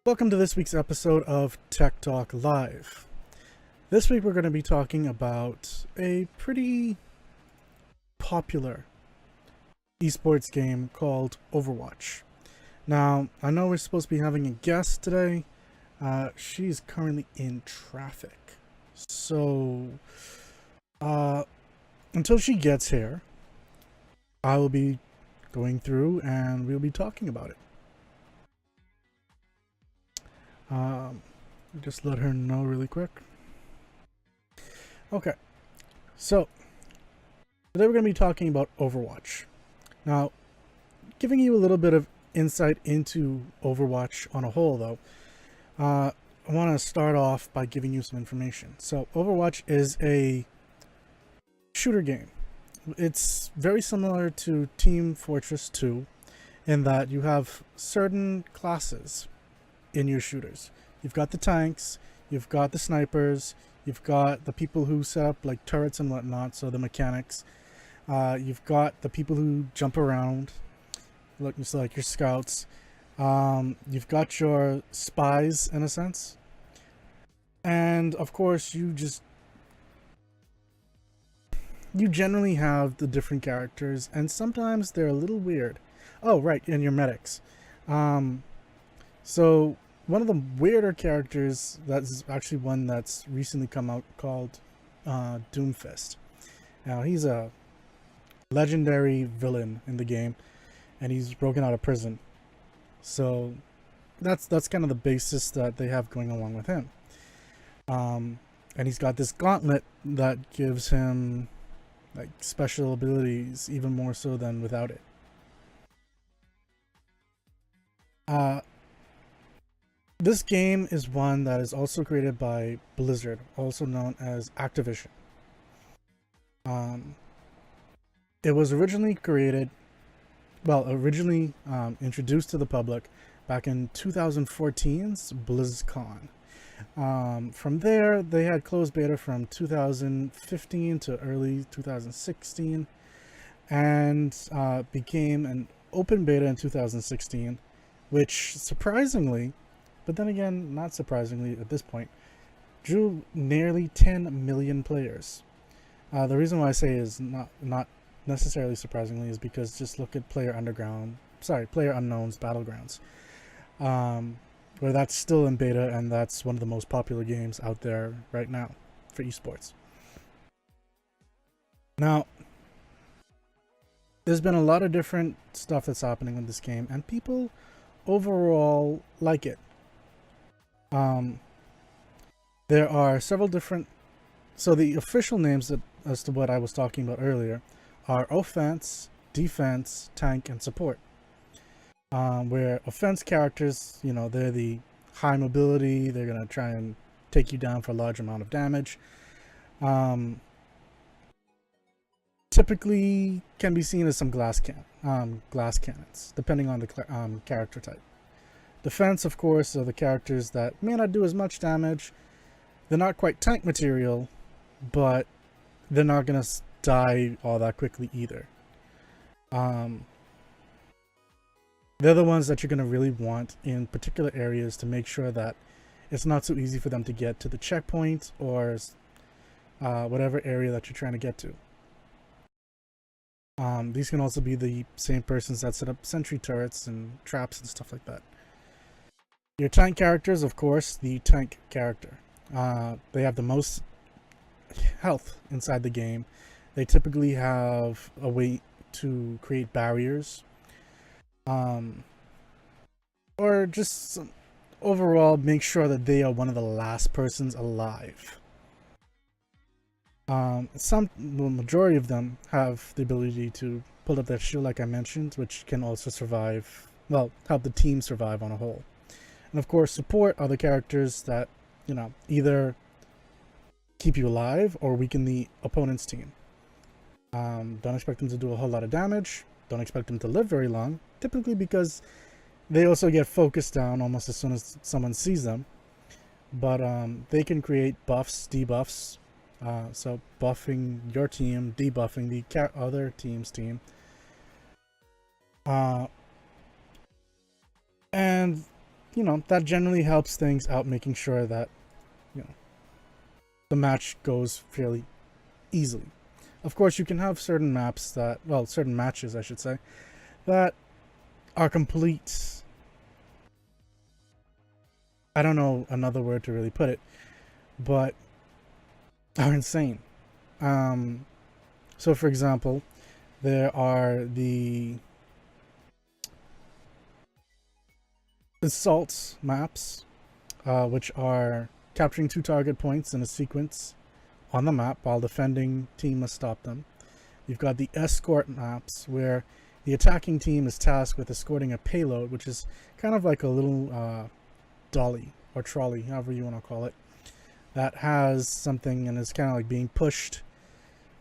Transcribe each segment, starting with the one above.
Welcome to this week's episode of Tech Talk Live. This week we're going to be talking about a pretty popular esports game called Overwatch. Now, I know we're supposed to be having a guest today. She's currently in traffic. So, until she gets here, I will be going through and we'll be talking about it. Just let her know really quick. Okay, so today we're going to be talking about Overwatch. Now, giving you a little bit of insight into Overwatch on a whole, though, I want to start off by giving you some information. So, Overwatch is a shooter game. It's very similar to Team Fortress 2 in that you have certain classes in your shooters. You've got the tanks, you've got the snipers, you've got the people who set up like turrets and whatnot, so the mechanics. You've got the people who jump around, like your scouts. You've got your spies in a sense, and of course you generally have the different characters, and sometimes they're a little weird. Oh right, and your medics. So one of the weirder characters, that's actually one that's recently come out, called Doomfist. Now he's a legendary villain in the game, and he's broken out of prison. So that's kind of the basis that they have going along with him. And he's got this gauntlet that gives him like special abilities, even more so than without it. This game is one that is also created by Blizzard, also known as Activision. It was originally introduced to the public back in 2014's BlizzCon. From there, they had closed beta from 2015 to early 2016, and became an open beta in 2016, which surprisingly, but then again, not surprisingly at this point, drew nearly 10 million players. The reason why I say is not necessarily surprisingly is because just look at PlayerUnknown's Battlegrounds, where that's still in beta, and that's one of the most popular games out there right now for esports. Now, there's been a lot of different stuff that's happening with this game, and people overall like it. There are several different, so the official names as to what I was talking about earlier are offense, defense, tank, and support. Where offense characters, they're the high mobility, they're going to try and take you down for a large amount of damage. Typically can be seen as some glass cannons, depending on the character type. Defense, of course, are the characters that may not do as much damage. They're not quite tank material, but they're not going to die all that quickly either. They're the ones that you're going to really want in particular areas to make sure that it's not so easy for them to get to the checkpoint or whatever area that you're trying to get to. These can also be the same persons that set up sentry turrets and traps and stuff like that. Your tank characters, of course, the tank character. They have the most health inside the game. They typically have a way to create barriers. Or just overall make sure that they are one of the last persons alive. The majority of them have the ability to pull up their shield, like I mentioned, which can also help the team survive on a whole. And of course, support are the characters that, either keep you alive or weaken the opponent's team. Don't expect them to do a whole lot of damage. Don't expect them to live very long, typically because they also get focused down almost as soon as someone sees them. But they can create buffs, debuffs, so buffing your team, debuffing the other team's team. And that generally helps things out, making sure that, the match goes fairly easily. Of course, you can have certain maps that, well, certain matches, I should say, that are complete. I don't know another word to really put it, but are insane. So, for example, there are the assault maps, which are capturing 2 target points in a sequence on the map while the defending team must stop them. You've got the escort maps, where the attacking team is tasked with escorting a payload, which is kind of like a little dolly or trolley, however you want to call it, that has something and is kind of like being pushed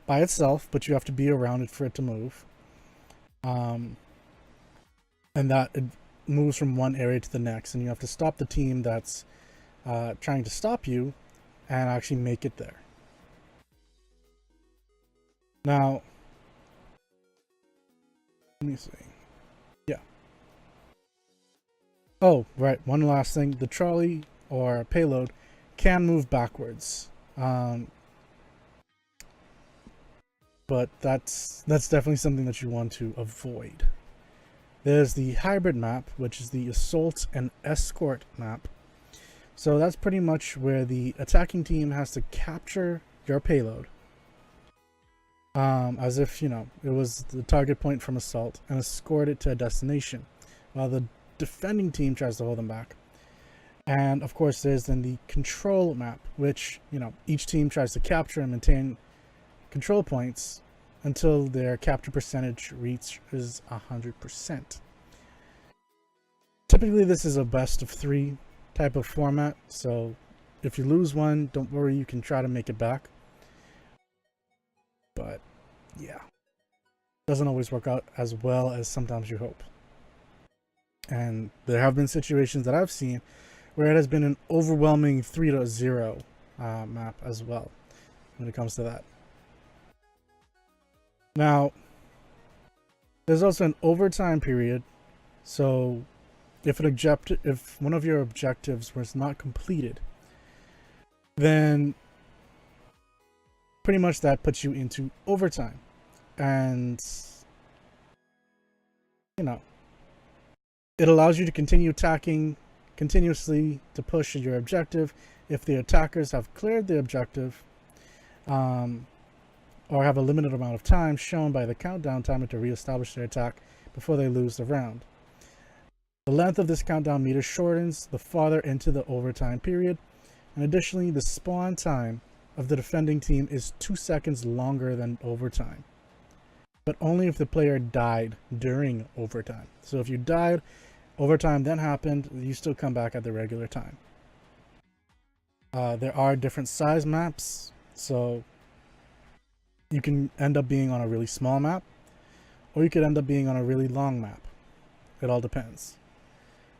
by itself, but you have to be around it for it to move. And that it moves from one area to the next, and you have to stop the team that's trying to stop you and actually make it there. Now, let me see. Yeah. Oh, right. One last thing. The trolley or payload can move backwards. But that's definitely something that you want to avoid. There's the hybrid map, which is the assault and escort map. So that's pretty much where the attacking team has to capture your payload, as if, it was the target point from assault, and escort it to a destination, while the defending team tries to hold them back. And of course, there's then the control map, which, each team tries to capture and maintain control points until their capture percentage reaches 100%. Typically, this is a best of 3 type of format, so if you lose one, don't worry, you can try to make it back. But yeah, doesn't always work out as well as sometimes you hope. And there have been situations that I've seen where it has been an overwhelming 3-0 map as well when it comes to that. Now, there's also an overtime period, so if one of your objectives was not completed, then pretty much that puts you into overtime. And, it allows you to continue attacking continuously to push your objective if the attackers have cleared the objective, or have a limited amount of time shown by the countdown timer to reestablish their attack before they lose the round. The length of this countdown meter shortens the farther into the overtime period, and additionally, the spawn time of the defending team is 2 seconds longer than overtime, but only if the player died during overtime. So if you died, overtime then happened, you still come back at the regular time. There are different size maps, so you can end up being on a really small map, or you could end up being on a really long map. It all depends.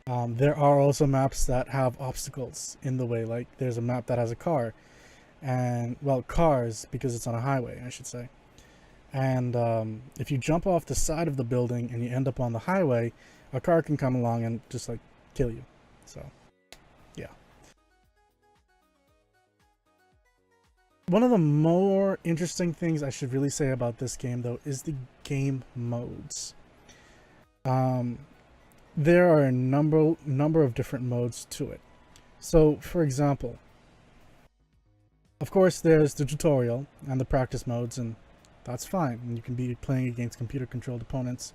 There are also maps that have obstacles in the way, like there's a map that has a car, and, well, cars, because it's on a highway, I should say. And if you jump off the side of the building and you end up on the highway, a car can come along and just, like, kill you. So, yeah. One of the more interesting things I should really say about this game, though, is the game modes. There are a number of different modes to it. So, for example, of course, there's the tutorial and the practice modes, and that's fine. And you can be playing against computer-controlled opponents.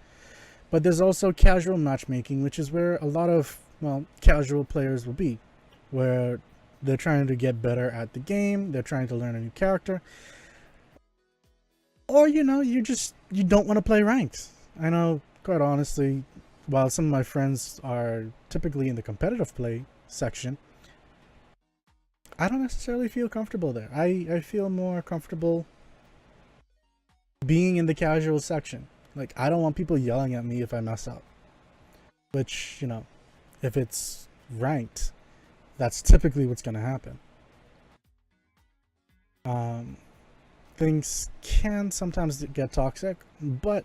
But there's also casual matchmaking, which is where a lot of, well, casual players will be, where they're trying to get better at the game, they're trying to learn a new character, or, you don't want to play ranked. I know, quite honestly, while some of my friends are typically in the competitive play section, I don't necessarily feel comfortable there. I feel more comfortable being in the casual section. Like, I don't want people yelling at me if I mess up. Which, if it's ranked, that's typically what's going to happen. Things can sometimes get toxic, but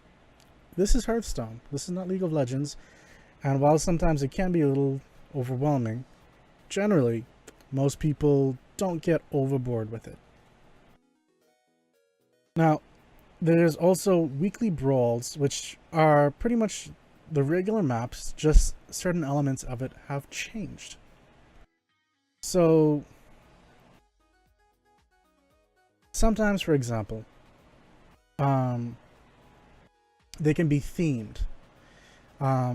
this is Hearthstone. This is not League of Legends. And while sometimes it can be a little overwhelming, generally, most people don't get overboard with it. Now, there's also weekly brawls, which are pretty much the regular maps, just certain elements of it have changed. So, sometimes, for example, they can be themed,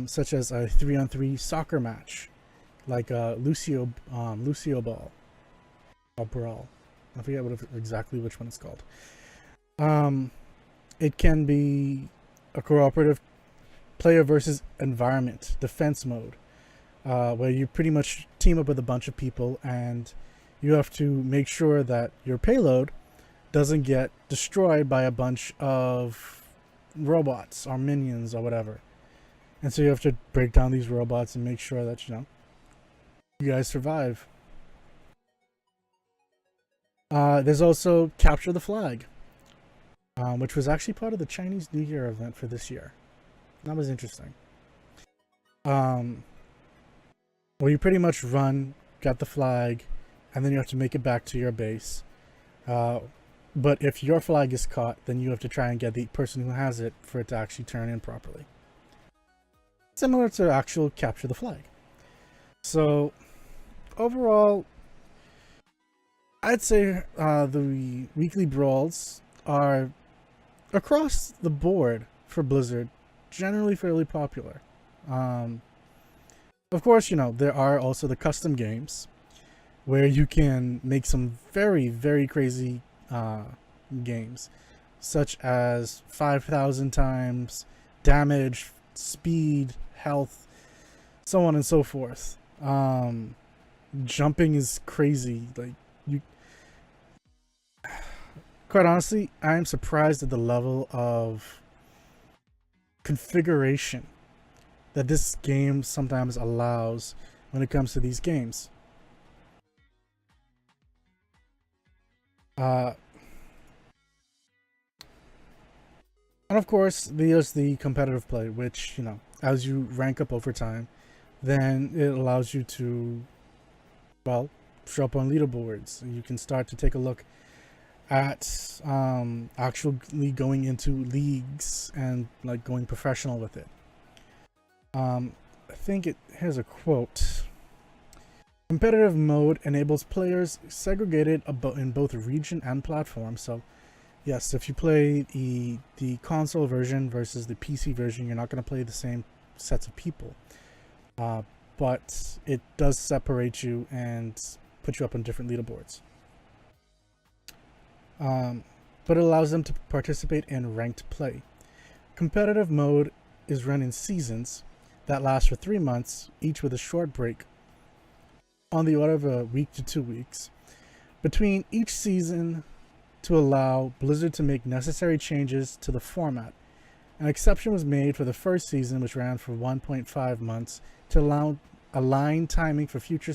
such as a 3-on-3 soccer match, like a Lucio Ball or Brawl. I forget exactly which one it's called. It can be a cooperative player versus environment defense mode, where you pretty much team up with a bunch of people and you have to make sure that your payload doesn't get destroyed by a bunch of robots or minions or whatever. And so you have to break down these robots and make sure that, you guys survive. There's also Capture the Flag, which was actually part of the Chinese New Year event for this year. That was interesting. Where you pretty much run, get the flag, and then you have to make it back to your base. But if your flag is caught, then you have to try and get the person who has it for it to actually turn in properly. Similar to actual Capture the Flag. So, overall, I'd say the weekly brawls are, across the board for Blizzard, generally fairly popular. Of course, there are also the custom games where you can make some very, very crazy games, such as 5,000 times damage, speed, health, so on and so forth. Jumping is crazy. Quite honestly, I am surprised at the level of configuration that this game sometimes allows when it comes to these games. And of course, there's the competitive play, which, as you rank up over time, then it allows you to, show up on leaderboards. You can start to take a look at actually going into leagues and going professional with it. I think here's a quote. Competitive mode enables players segregated in both region and platform. So yes, if you play the console version versus the PC version, you're not going to play the same sets of people. But it does separate you and put you up on different leaderboards. But it allows them to participate in ranked play. Competitive mode is run in seasons that last for 3 months, each with a short break on the order of a week to 2 weeks between each season, to allow Blizzard to make necessary changes to the format. An exception was made for the first season, which ran for 1.5 months, to align timing for future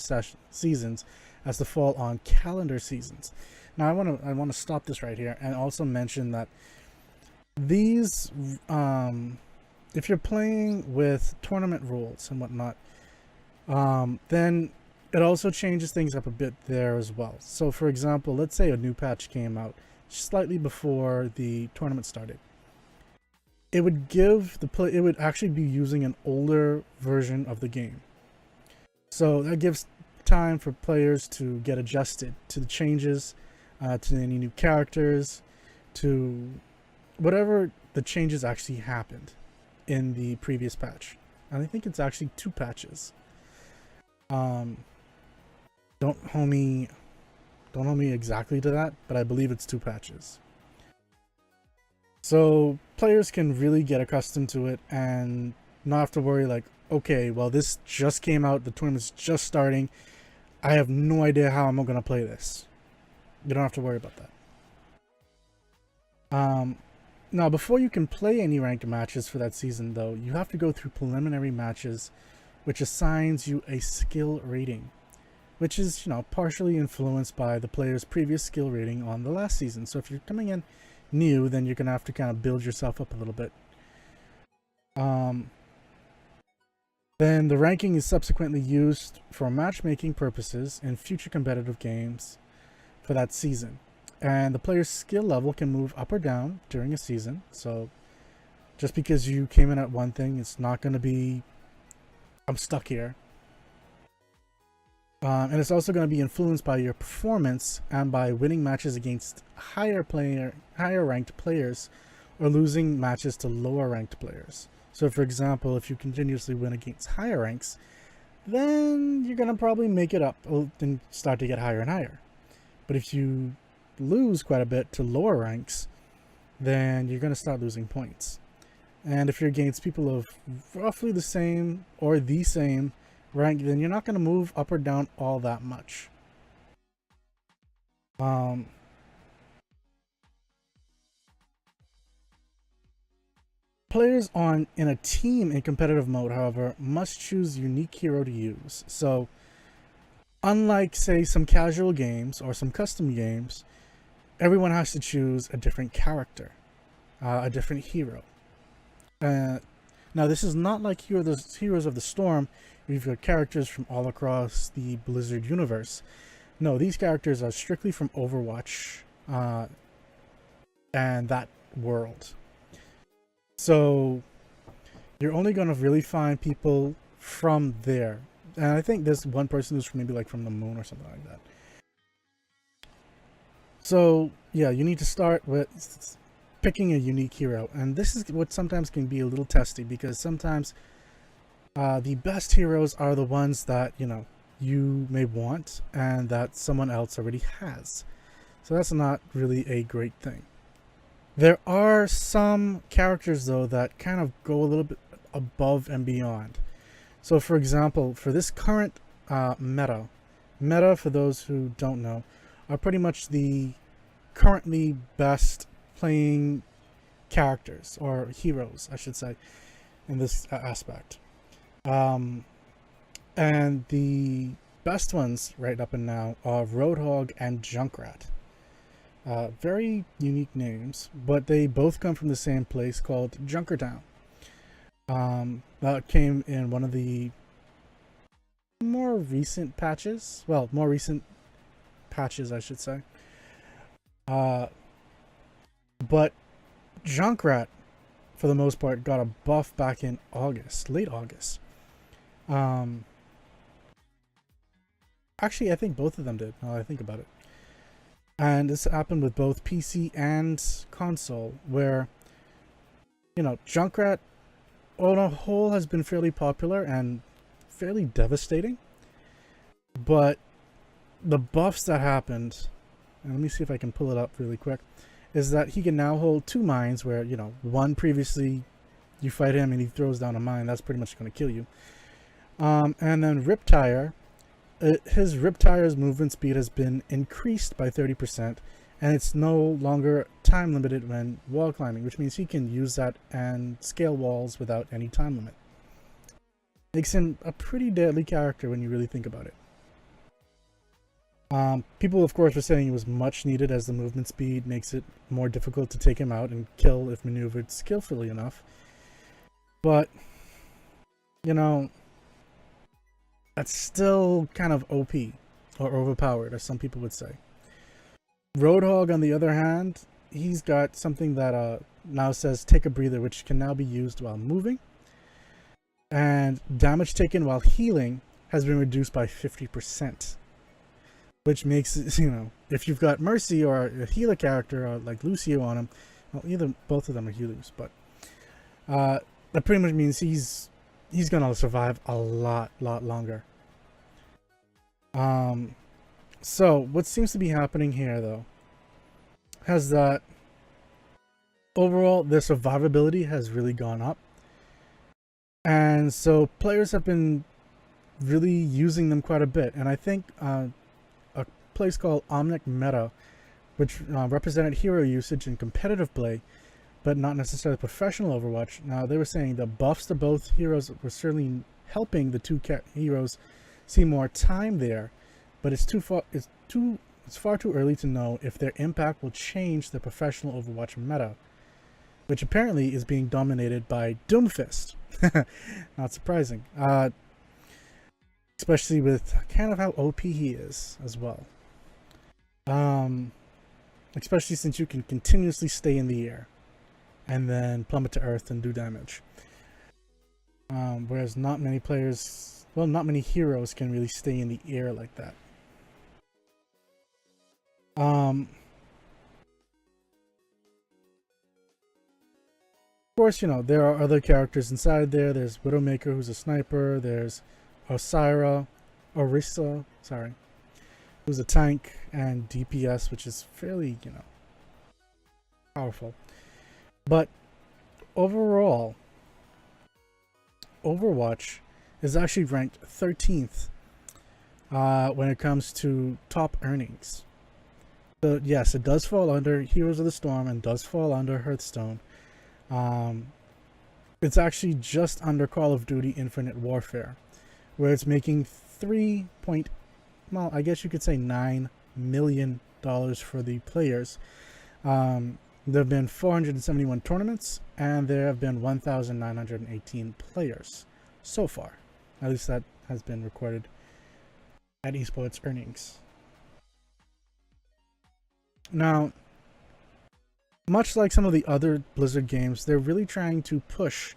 seasons as to fall on calendar seasons. Now, I want to stop this right here and also mention that these, if you're playing with tournament rules and whatnot, then it also changes things up a bit there as well. So, for example, let's say a new patch came out slightly before the tournament started. It would it would actually be using an older version of the game. So that gives time for players to get adjusted to the changes, to any new characters, to whatever the changes actually happened in the previous patch. And I think it's actually 2 patches. Don't hold me exactly to that, but I believe it's 2 patches. So players can really get accustomed to it and not have to worry okay, well, this just came out, the tournament's just starting, I have no idea how I'm going to play this. You don't have to worry about that. Now, before you can play any ranked matches for that season, though, you have to go through preliminary matches, which assigns you a skill rating, which is, partially influenced by the player's previous skill rating on the last season. So if you're coming in new, then you're going to have to kind of build yourself up a little bit. Then Then the ranking is subsequently used for matchmaking purposes in future competitive games for that season. And the player's skill level can move up or down during a season. So just because you came in at one thing, it's not going to be, I'm stuck here. And it's also going to be influenced by your performance and by winning matches against higher ranked players or losing matches to lower ranked players. So for example, if you continuously win against higher ranks, then you're going to probably make it up and start to get higher and higher. But if you lose quite a bit to lower ranks, then you're going to start losing points. And if you're against people of roughly the same or the same rank, then you're not going to move up or down all that much. Players in a team in competitive mode, however, must choose unique hero to use. So unlike, say, some casual games or some custom games, everyone has to choose a different character, a different hero. Now, this is not like Heroes of the Storm, where you've got characters from all across the Blizzard universe. No, these characters are strictly from Overwatch and that world. So you're only going to really find people from there. And I think there's one person who's maybe like from the moon or something like that. So yeah, you need to start with picking a unique hero, and this is what sometimes can be a little testy, because sometimes the best heroes are the ones that you may want and that someone else already has. So that's not really a great thing. There are some characters though that kind of go a little bit above and beyond. So for example, for this current meta for those who don't know, are pretty much the currently best playing characters, or heroes I should say, in this aspect. And the best ones right up and now are Roadhog and Junkrat. Very unique names, but they both come from the same place called Junkertown. That came in one of the more recent patches. Well, more recent patches, I should say. But Junkrat, for the most part, got a buff back in August, late August. Actually, I think both of them did, now that I think about it. And this happened with both PC and console, where, Junkrat on a whole has been fairly popular and fairly devastating. But the buffs that happened, and let me see if I can pull it up really quick, is that he can now hold two mines, where, one previously you fight him and he throws down a mine, that's pretty much going to kill you. And then Riptire, his Riptire's movement speed has been increased by 30%, and it's no longer time limited when wall climbing, which means he can use that and scale walls without any time limit. Makes him a pretty deadly character when you really think about it. People, of course, were saying it was much needed, as the movement speed makes it more difficult to take him out and kill if maneuvered skillfully enough. But, that's still kind of OP, or overpowered, as some people would say. Roadhog, on the other hand, he's got something that now says take a breather, which can now be used while moving. And damage taken while healing has been reduced by 50%. Which makes it, if you've got Mercy or a healer character like Lucio on him, well, both of them are healers, but that pretty much means he's gonna survive a lot longer. So what seems to be happening here, though, has that overall their survivability has really gone up, and so players have been really using them quite a bit. And I think a place called Omnic Meta, which represented hero usage in competitive play, but not necessarily professional Overwatch. Now, they were saying the buffs to both heroes were certainly helping the two heroes see more time there, but it's far too early to know if their impact will change the professional Overwatch meta, which apparently is being dominated by Doomfist. Not surprising. especially with kind of how OP he is as well. Especially since you can continuously stay in the air and then plummet to earth and do damage. Whereas not many players, well, not many heroes can really stay in the air like that. Of course, you know, there are other characters inside there. There's Widowmaker, who's a sniper. There's Orisa, sorry, who's a tank, and DPS, which is fairly, you know, powerful. But overall, Overwatch is actually ranked 13th when it comes to top earnings. So yes, it does fall under Heroes of the Storm and does fall under Hearthstone. It's actually just under Call of Duty Infinite Warfare, where it's making well, I guess you could say $9 million for the players. There have been 471 tournaments, and there have been 1,918 players so far. At least that has been recorded at Esports Earnings. Now, much like some of the other Blizzard games, they're really trying to push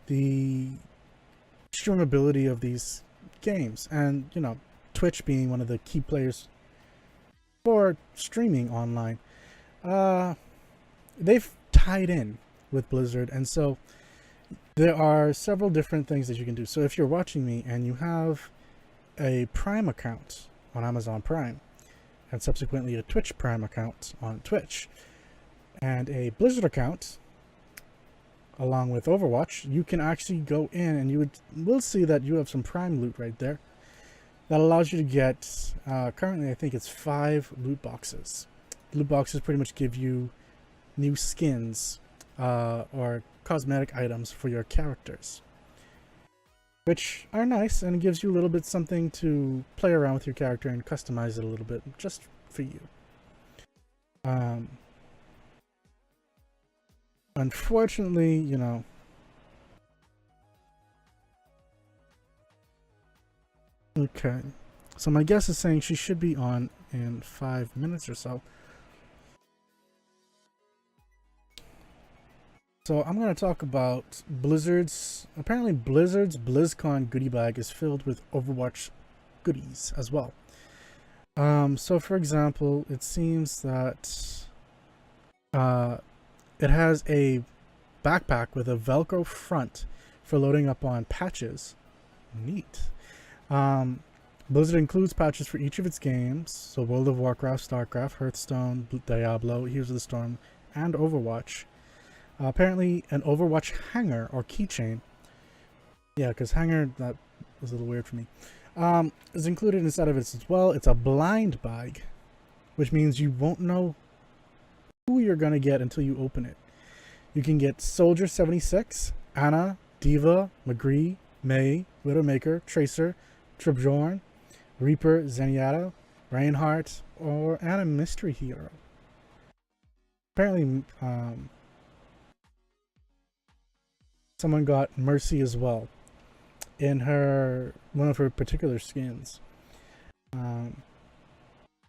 the streamability of these games. And, you know, Twitch being one of the key players for streaming online, they've tied in with Blizzard, and so there are several different things that you can do. So if you're watching me and you have a Prime account on Amazon Prime, and subsequently a Twitch Prime account on Twitch, and a Blizzard account along with Overwatch, you can actually go in and will see that you have some Prime loot right there that allows you to get, currently I think it's 5 loot boxes. Loot boxes pretty much give you new skins or cosmetic items for your characters, which are nice, and it gives you a little bit something to play around with your character and customize it a little bit just for you. Unfortunately, you know, okay, so my guess is saying she should be on in 5 minutes or so. So I'm going to talk about Blizzard's, apparently Blizzard's BlizzCon goodie bag is filled with Overwatch goodies as well. So for example, it seems that it has a backpack with a Velcro front for loading up on patches. Neat. Blizzard includes patches for each of its games, so World of Warcraft, StarCraft, Hearthstone, Diablo, Heroes of the Storm, and Overwatch. Apparently an Overwatch hanger or keychain, yeah, because hanger, that was a little weird for me, is included inside of it as well. It's a blind bag, which means you won't know who you're going to get until you open it. You can get Soldier 76, Ana, Diva, McGree, May, Widowmaker, Tracer, Trebjorn, Reaper, Zenyatta, Reinhardt, and a mystery hero. Apparently, someone got Mercy as well in one of her particular skins.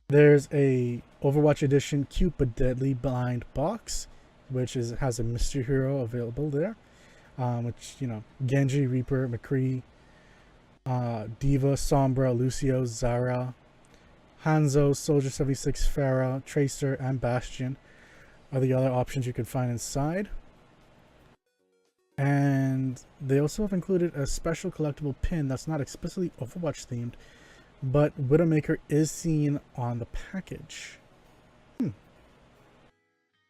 There's a Overwatch edition cute but deadly blind box, which has a mystery hero available there, which, you know, Genji, Reaper, McCree, Diva, Sombra, Lucio, Zara, Hanzo, Soldier 76, Pharah, Tracer, and Bastion are the other options you can find inside. And they also have included a special collectible pin that's not explicitly Overwatch themed, but Widowmaker is seen on the package.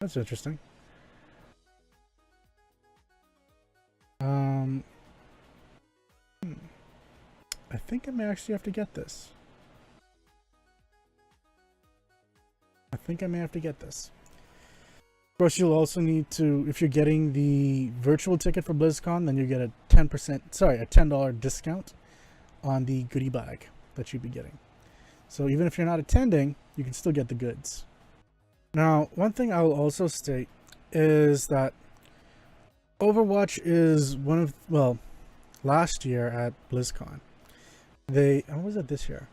That's interesting. I think I may actually have to get this. Of course, you'll also need to, if you're getting the virtual ticket for BlizzCon, then you get a $10 discount on the goodie bag that you'd be getting. So even if you're not attending, you can still get the goods. Now, one thing I will also state is that Overwatch is last year at BlizzCon, what was it this year?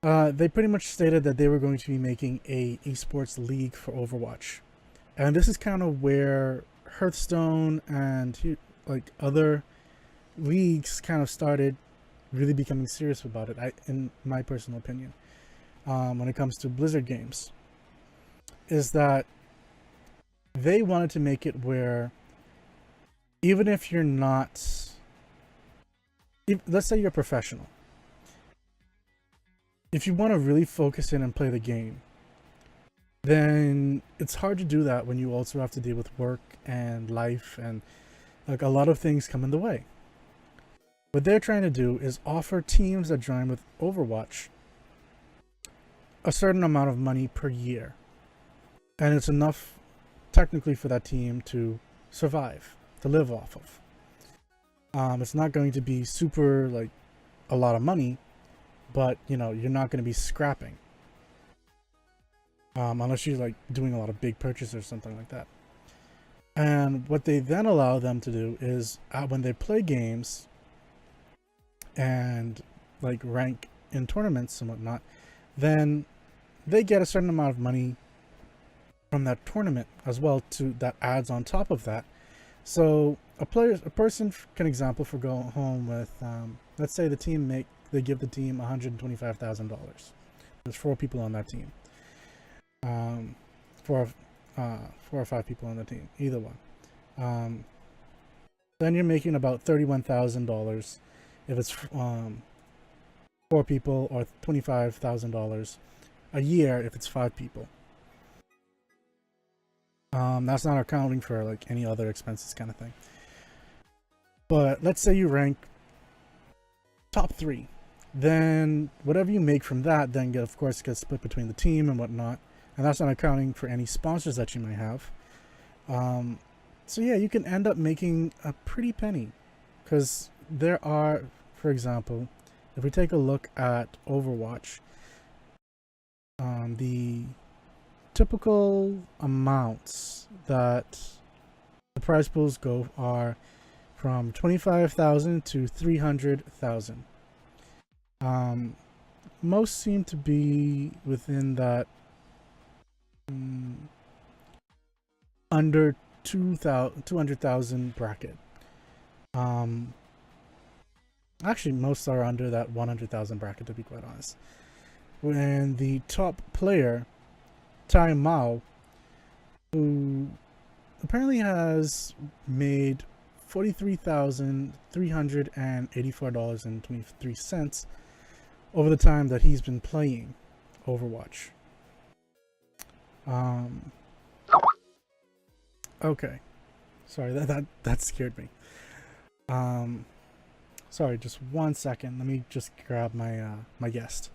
They pretty much stated that they were going to be making a esports league for Overwatch, and this is kind of where Hearthstone and like other leagues kind of started really becoming serious about it. In my personal opinion, when it comes to Blizzard games, is that they wanted to make it where even if you're not, let's say you're a professional, if you want to really focus in and play the game, then it's hard to do that when you also have to deal with work and life, and like a lot of things come in the way. What they're trying to do is offer teams that join with Overwatch a certain amount of money per year, and it's enough technically for that team to survive, to live off of. It's not going to be super like a lot of money, but you know, you're not going to be scrapping unless you're like doing a lot of big purchases or something like that. And what they then allow them to do is when they play games and like rank in tournaments and whatnot, then they get a certain amount of money from that tournament as well, to that adds on top of that. So a person can example for go home with let's say they give the team $125,000. There's 4 people on that team. 4 or 5 people on the team, either one. Then you're making about $31,000 if it's 4 people, or $25,000 a year if it's 5 people. That's not accounting for like any other expenses kind of thing. But let's say you rank top 3, then whatever you make from that then of course gets split between the team and whatnot, and that's not accounting for any sponsors that you might have. So yeah, you can end up making a pretty penny, because there are, for example, if we take a look at Overwatch, the typical amounts that the prize pools go are from 25,000 to 300,000. Most seem to be within that under 200,000 bracket. Actually, most are under that 100,000 bracket, to be quite honest. When the top player, Tai Mao, who apparently has made $43,384.23 over the time that he's been playing Overwatch. Okay, sorry, that scared me. Sorry, just 1 second. Let me just grab my my guest.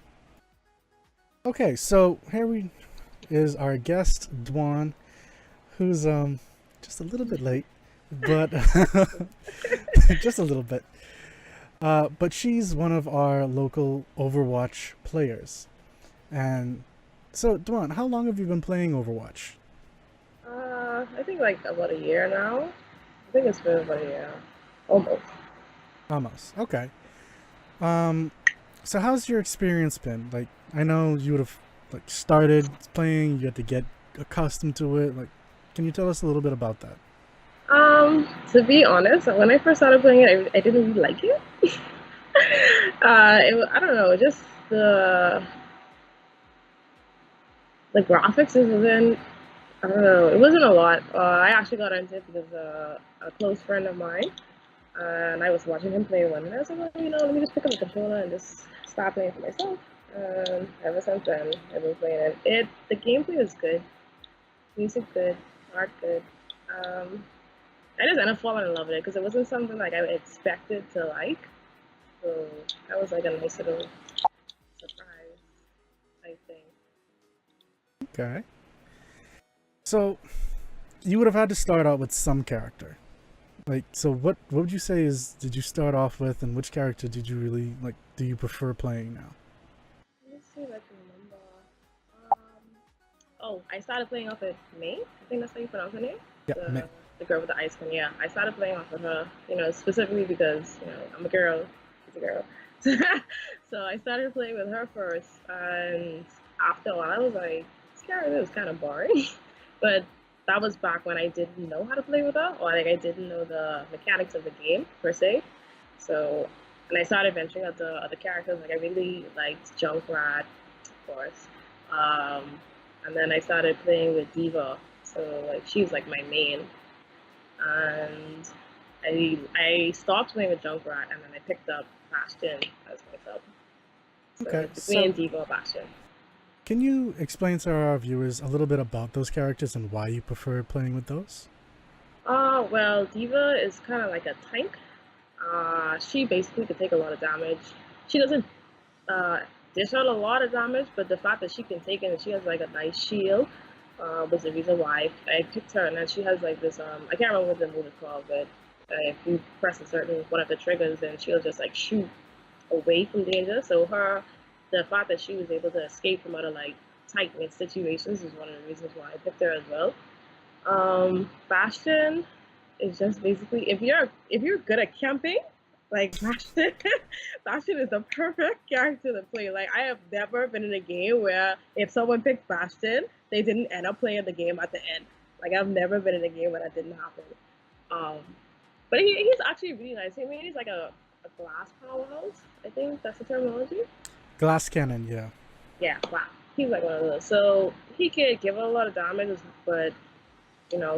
Okay, so here is our guest, Dwan, who's just a little bit late, but just a little bit. But she's one of our local Overwatch players. And so, Dwan, how long have you been playing Overwatch? I think like about a year now. I think it's been about a year. Almost. Almost. Okay. So how's your experience been? Like, I know you would have like started playing, you had to get accustomed to it. Like, can you tell us a little bit about that? To be honest, when I first started playing it, I didn't really like it. I don't know, just the graphics isn't. I don't know. It wasn't a lot. I actually got into it because a close friend of mine, and I was watching him play one, and I was like, well, let me just pick up the controller and just start playing for myself. Ever since then, I've been playing it. The gameplay is good, music good, art good. I just ended up falling in love with it because it wasn't something like I expected to like. So that was like a nice little surprise, I think. Okay. So you would have had to start out with some character. Like, so what would you say did you start off with, and which character did you really like, do you prefer playing now? Let me see if I can remember. Oh, I started playing off with May. I think that's how you pronounce her name. Yeah, May. The girl with the ice cream. Yeah, I started playing off with her. Specifically because I'm a girl. She's a girl. So I started playing with her first, and after a while, I was like, this was kind of boring. But that was back when I didn't know how to play with her, or like I didn't know the mechanics of the game per se. So, and I started venturing out to other characters. Like I really liked Junkrat, of course. Um, and then I started playing with Diva. So like she's like my main, and I stopped playing with Junkrat, and then I picked up Bastion as my sub. So Okay, it's between so Diva and Bastion. can you explain to our viewers a little bit about those characters and why you prefer playing with those? Well, Diva is kind of like a tank. She basically can take a lot of damage. She doesn't uh, dish out a lot of damage, but the fact that she can take it and she has like a nice shield was the reason why I picked her. And then she has like this I can't remember what the move is called, but if you press a certain one of the triggers, then she'll just like shoot away from danger. So the fact that she was able to escape from other like tight knit situations is one of the reasons why I picked her as well. Bastion is just basically if you're good at camping, like Bastion, Bastion is the perfect character to play. Like I have never been in a game where if someone picked Bastion, they didn't end up playing the game at the end. Like I've never been in a game where that didn't happen. Um, but he's actually really nice. I mean, he's like a glass powerhouse. I think that's the terminology. Glass cannon, yeah. Yeah, wow. He's like one of those. So he can give a lot of damage, but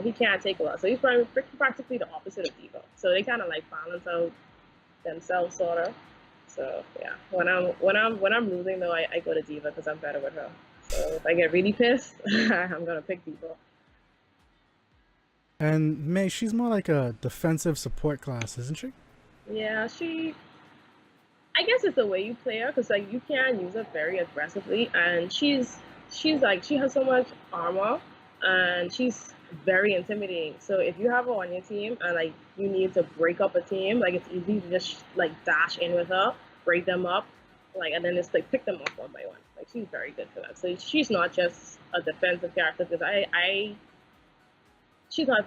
he can't take a lot. So he's probably practically the opposite of Devo. So they kind of like balance out themselves, sort of. So yeah, when I'm losing though, I go to Diva because I'm better with her. So if I get really pissed, I'm gonna pick Diva. And May, she's more like a defensive support class, isn't she? Yeah, I guess it's the way you play her because like you can use her very aggressively, and she's like she has so much armor, and she's very intimidating. So if you have her on your team and like you need to break up a team, like it's easy to just like dash in with her, break them up, like and then just like pick them off one by one. Like she's very good for that. So she's not just a defensive character because I she's not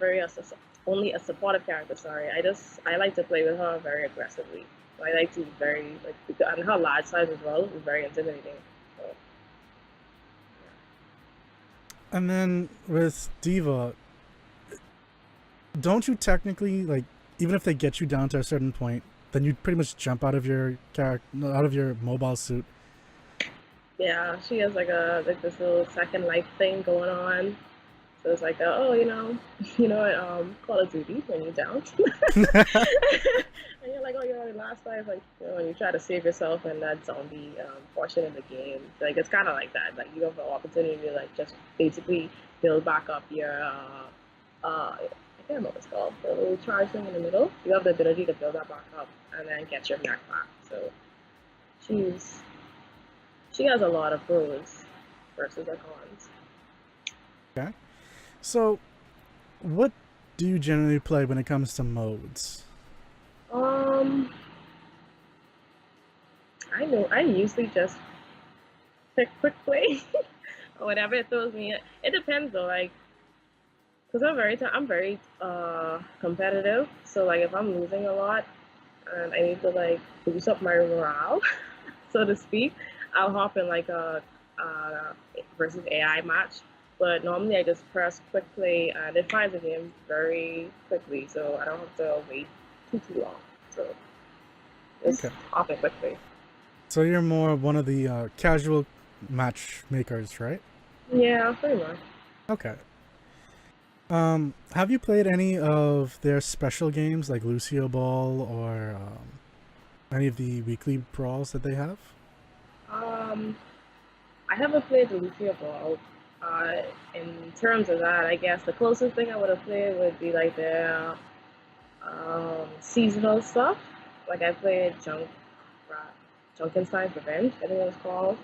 only a supportive character. Sorry, I like to play with her very aggressively. So I like to be very like and her large size as well is very intimidating. So, And then with Diva, don't you technically like even if they get you down to a certain point, then you pretty much jump out of your out of your mobile suit. yeah, she has like this little second life thing going on. So it's like, oh, Call of Duty when you're down, and you're like, oh, the last life, like, when you try to save yourself and that zombie portion of the game, like it's kind of like that. Like you have the opportunity to like just basically build back up your, I can't remember what it's called, the little charge thing in the middle. You have the ability to build that back up and then get your mech back. So she's she has a lot of pros versus her cons. Okay. So, what do you generally play when it comes to modes? Um, I know. I usually just pick quick play or whatever it throws me. It depends though, like, cause I'm very competitive. So like, if I'm losing a lot and I need to like boost up my morale, so to speak, I'll hop in like a versus AI match. But normally I just press quick play and it finds the game very quickly, so I don't have to wait too long. So just Okay. hop in quick play. So you're more one of the casual matchmakers, right? Yeah, pretty much. Okay. Have you played any of their special games like Lucio Ball or any of the weekly brawls that they have? Um, I haven't played the Lucia Ball. In terms of that, I guess the closest thing I would have played would be like the seasonal stuff. Like I played Junkenstein's Revenge, I think it was called,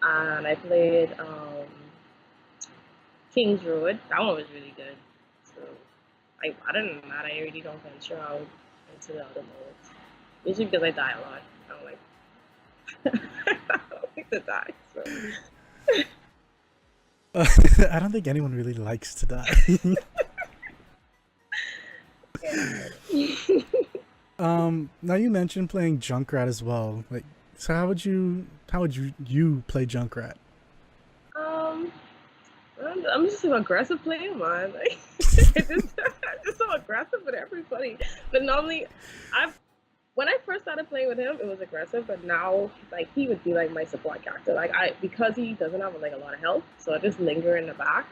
and I played King's Road. That one was really good. So other than that, I really don't venture out into the other modes. Usually because I die a lot. I don't like I don't like to die. So. I don't think anyone really likes to die. Yeah. Now you mentioned playing Junkrat as well. Like, so how would you play Junkrat? Um, I'm just an aggressive player, man. Like, I'm just so aggressive with everybody. But normally, I've when I first started playing with him, it was aggressive. But now, like, he would be like my support character. Like, because he doesn't have like a lot of health, so I just linger in the back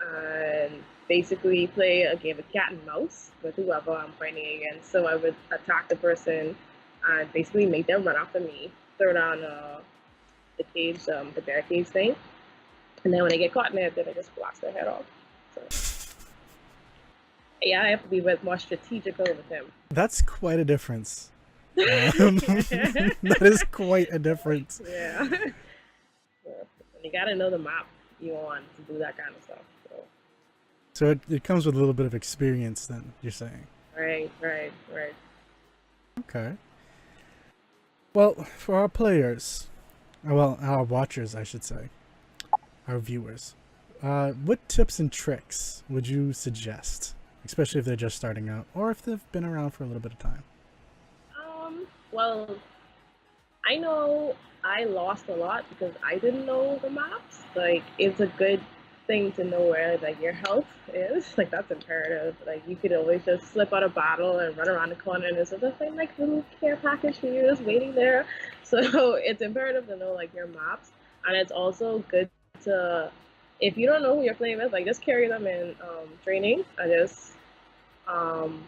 and basically play a game of cat and mouse with whoever I'm fighting against. So I would attack the person and basically make them run after me, throw down the cage, the barricades thing, and then when they get caught in there, then I just blast their head off. So yeah, I have to be more strategical with him. That's quite a difference. That is quite a difference. Yeah. And you gotta know the map you want to do that kind of stuff. So. So it comes with a little bit of experience, then you're saying. Right. Okay. Well, for our players, well, our watchers, I should say, our viewers, what tips and tricks would you suggest, especially if they're just starting out or if they've been around for a little bit of time? Well, I know I lost a lot because I didn't know the maps. Like, it's a good thing to know where like your health is. Like, that's imperative. Like, you could always just slip out of battle and run around the corner, and there's just like little care package for you just waiting there. So it's imperative to know like your maps, and it's also good to, if you don't know who you're playing with, like just carry them in training and just um,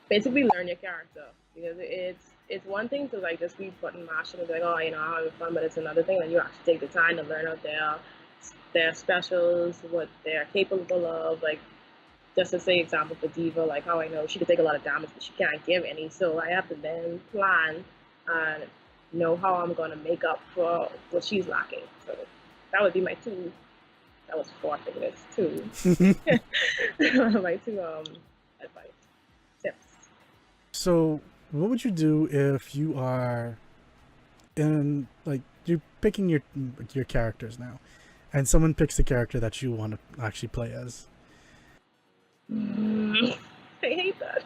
basically learn your character, because it's one thing to like just be button mashing and be like, oh, I'm having fun, but it's another thing that you actually take the time to learn out their specials, what they're capable of. Like, just to say example for Diva, like how I know she can take a lot of damage but she can't give any, so I have to then plan and know how I'm going to make up for what she's lacking. So that would be my two. That was four fingers. Two. My two advice tips. So, what would you do if you are in like you're picking your characters now, and someone picks the character that you want to actually play as? I hate that.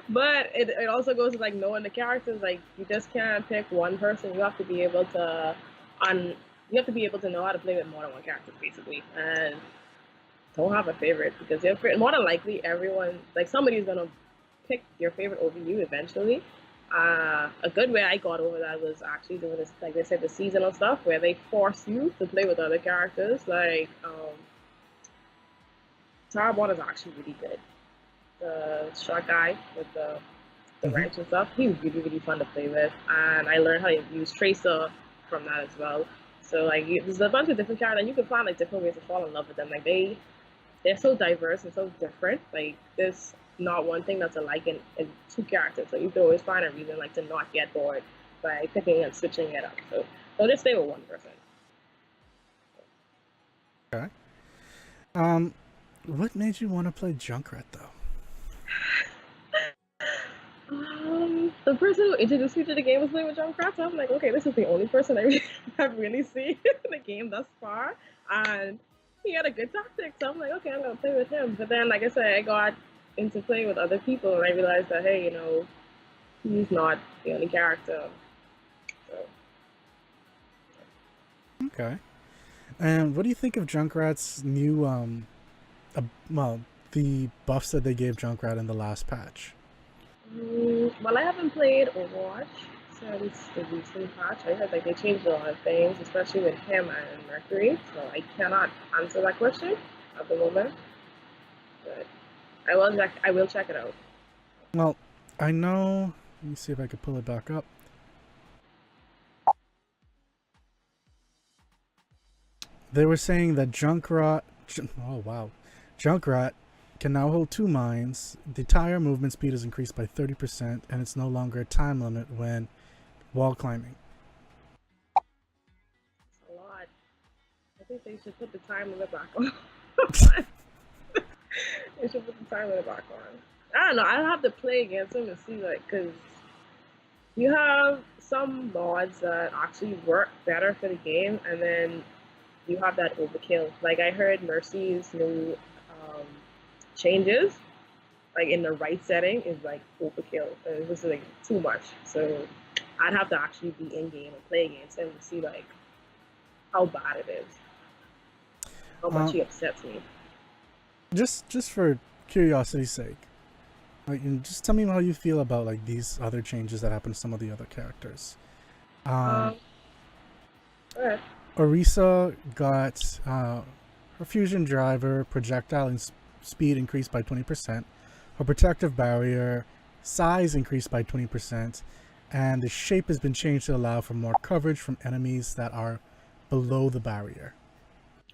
But it also goes to like knowing the characters. Like, you just can't pick one person. You have to be able to on you have to be able to know how to play with more than one character basically. And don't have a favorite, because more than likely everyone, like, somebody's gonna pick your favorite over you eventually. A good way I got over that was actually doing this, like they said, the seasonal stuff where they force you to play with other characters. Like, Tarbon is actually really good. The short guy with the Mm-hmm. ranch and stuff, he's really fun to play with, and I learned how to use Tracer from that as well. So like, there's a bunch of different characters, and you can find like different ways to fall in love with them. Like, they're so diverse and so different. Like, there's not one thing that's alike in two characters. So you can always find a reason like to not get bored by picking and switching it up. So don't just stay with one person. Okay. What made you want to play Junkrat though? The person who introduced me to the game was playing with John Kratz. So I'm like, okay, this is the only person I've really seen in the game thus far, and he had a good tactic. So I'm like, okay, I'm gonna play with him. But then, like I said, I got into playing with other people, and I realized that, hey, he's not the only character. So Okay. And what do you think of Junkrat's new well, the buffs that they gave Junkrat in the last patch? well, I haven't played Overwatch since the recent patch. I heard like they changed a lot of things, especially with him and Mercury. So I cannot answer that question at the moment. But I will check it out. Well, I know. Let me see if I could pull it back up. They were saying that oh wow, Junkrat can now hold two mines. The tire movement speed is increased by 30%, and it's no longer a time limit when wall climbing. It's a lot. I think they should put the time limit back on. They should put the time limit back on. I don't know. I'll have to play against them and see, like, because you have some mods that actually work better for the game, and then you have that overkill. Like, I heard Mercy's new changes. like in the right setting is like overkill. It's just like too much. So I'd have to actually be in game and play games and see like how bad it is, how much he upsets me. Just for curiosity's sake, like, just tell me how you feel about like these other changes that happen to some of the other characters. Go ahead. Orisa got her fusion driver projectile and speed increased by 20%. Her protective barrier size increased by 20%, and the shape has been changed to allow for more coverage from enemies that are below the barrier.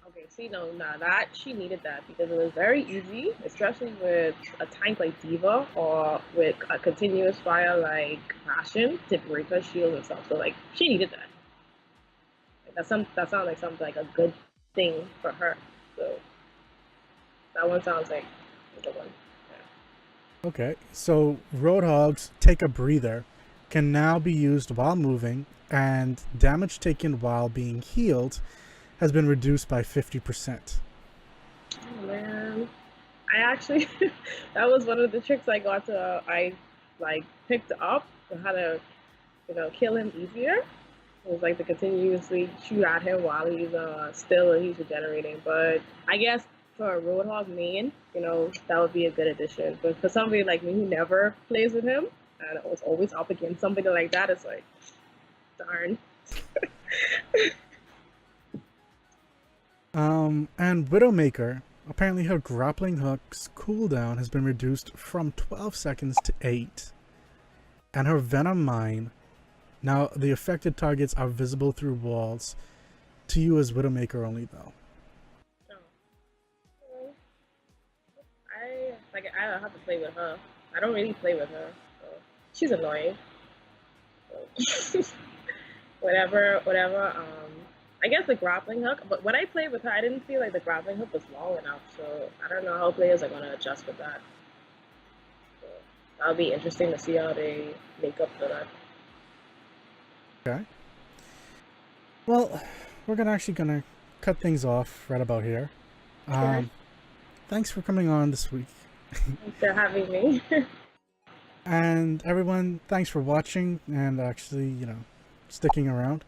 Okay, see, no, nah, that she needed that because it was very easy, especially with a tank like Diva or with a continuous fire like Passion to break her shield and stuff. So like, she needed that. That sounds like something like a good thing for her. So that one sounds like a good one. Yeah. Okay, so Roadhog's Take a Breather can now be used while moving, and damage taken while being healed has been reduced by 50%. Oh man, I actually that was one of the tricks I like picked up on how to kill him easier. It was like to continuously shoot at him while he's still and he's regenerating. But I guess for a Roadhog main, that would be a good addition. But for somebody like me who never plays with him and was always up against somebody like that, it's like, darn. And Widowmaker, apparently her grappling hook's cooldown has been reduced from 12 seconds to 8. And her Venom Mine, now the affected targets are visible through walls to you as Widowmaker only though. Oh. I don't have to play with her. I don't really play with her. So she's annoying. So whatever. I guess the grappling hook, but when I played with her, I didn't feel like the grappling hook was long enough. So I don't know how players are gonna adjust with that. So that'll be interesting to see how they make up for that. Okay. Well, we're gonna cut things off right about here. Sure. Thanks for coming on this week. Thanks for having me. And everyone, thanks for watching and actually, sticking around.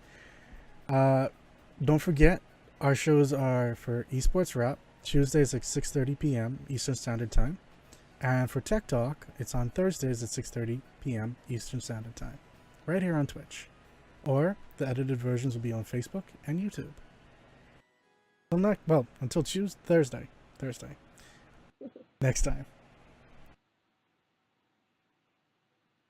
Don't forget, our shows are for Esports Wrap, Tuesdays at 6:30 p.m. Eastern Standard Time. And for Tech Talk, it's on Thursdays at 6:30 p.m. Eastern Standard Time. Right here on Twitch. Or the edited versions will be on Facebook and YouTube. Until Thursday. Next time.